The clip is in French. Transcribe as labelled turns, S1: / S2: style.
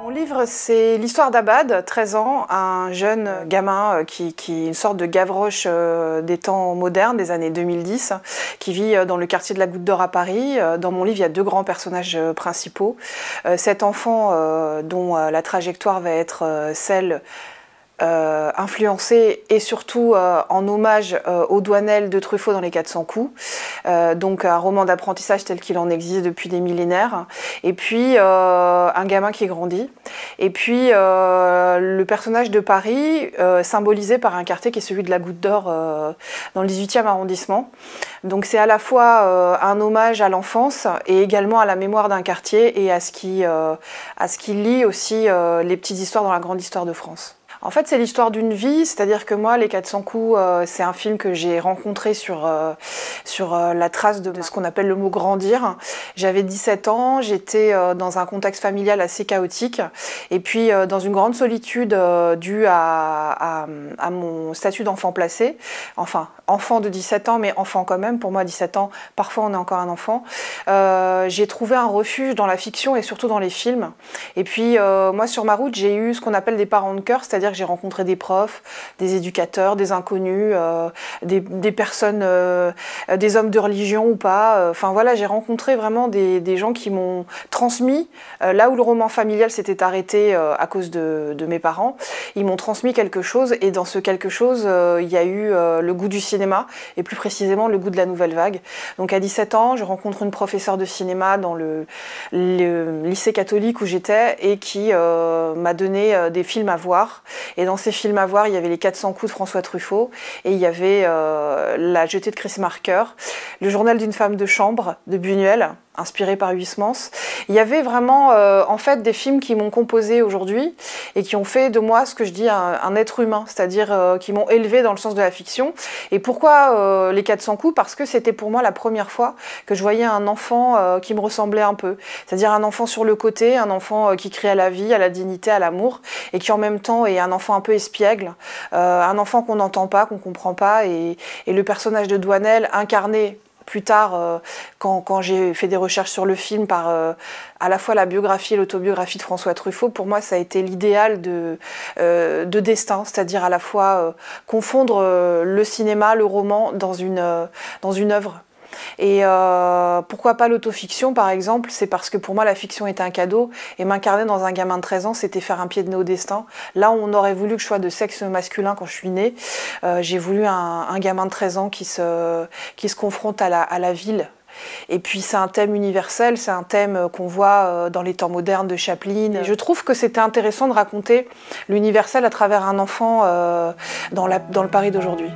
S1: Mon livre, c'est l'histoire d'Abad, 13 ans, un jeune gamin qui est une sorte de Gavroche des temps modernes, des années 2010, qui vit dans le quartier de la Goutte d'Or à Paris. Dans mon livre, il y a deux grands personnages principaux. Cet enfant dont la trajectoire va être celle influencé et surtout en hommage au Douanel de Truffaut dans Les 400 coups, donc un roman d'apprentissage tel qu'il en existe depuis des millénaires, et puis un gamin qui grandit, et puis le personnage de Paris symbolisé par un quartier qui est celui de la Goutte d'Or dans le 18e arrondissement. Donc c'est à la fois un hommage à l'enfance et également à la mémoire d'un quartier et à ce qui lie aussi les petites histoires dans la grande histoire de France. En fait, c'est l'histoire d'une vie, c'est-à-dire que moi, Les 400 coups, c'est un film que j'ai rencontré sur la trace de ce qu'on appelle le mot grandir. J'avais 17 ans, j'étais dans un contexte familial assez chaotique, et puis dans une grande solitude due à mon statut d'enfant placé, enfin, enfant de 17 ans, mais enfant quand même, pour moi, 17 ans, parfois on est encore un enfant. J'ai trouvé un refuge dans la fiction et surtout dans les films. Et puis, moi, sur ma route, j'ai eu ce qu'on appelle des parents de cœur, c'est-à-dire que j'ai rencontré des profs, des éducateurs, des inconnus, des personnes, des hommes de religion ou pas. Enfin voilà, j'ai rencontré vraiment des gens qui m'ont transmis, là où le roman familial s'était arrêté à cause de mes parents, ils m'ont transmis quelque chose, et dans ce quelque chose, il y a eu le goût du cinéma, et plus précisément le goût de la nouvelle vague. Donc à 17 ans, je rencontre une professeure de cinéma dans le lycée catholique où j'étais, et qui m'a donné des films à voir. Et dans ces films à voir, il y avait Les 400 coups de François Truffaut, et il y avait La jetée de Chris Marker, Le journal d'une femme de chambre de Buñuel, inspiré par Huysmans. Il y avait vraiment en fait des films qui m'ont composé aujourd'hui et qui ont fait de moi ce que je dis un être humain, c'est-à-dire qui m'ont élevé dans le sens de la fiction. Et pourquoi Les 400 coups? Parce que c'était pour moi la première fois que je voyais un enfant qui me ressemblait un peu, c'est-à-dire un enfant sur le côté, un enfant qui crie à la vie, à la dignité, à l'amour, et qui en même temps est un enfant un peu espiègle, un enfant qu'on n'entend pas, qu'on comprend pas, et le personnage de Douanel incarné plus tard, quand j'ai fait des recherches sur le film, par à la fois la biographie et l'autobiographie de François Truffaut, pour moi ça a été l'idéal de destin, c'est-à-dire à la fois confondre le cinéma, le roman dans une œuvre. Et pourquoi pas l'autofiction par exemple? C'est parce que pour moi la fiction était un cadeau, et m'incarner dans un gamin de 13 ans c'était faire un pied de nez au destin. Là où on aurait voulu que je sois de sexe masculin quand je suis née, j'ai voulu un gamin de 13 ans qui se confronte à la ville. Et puis c'est un thème universel, c'est un thème qu'on voit dans les temps modernes de Chaplin. Et je trouve que c'était intéressant de raconter l'universel à travers un enfant dans le Paris d'aujourd'hui.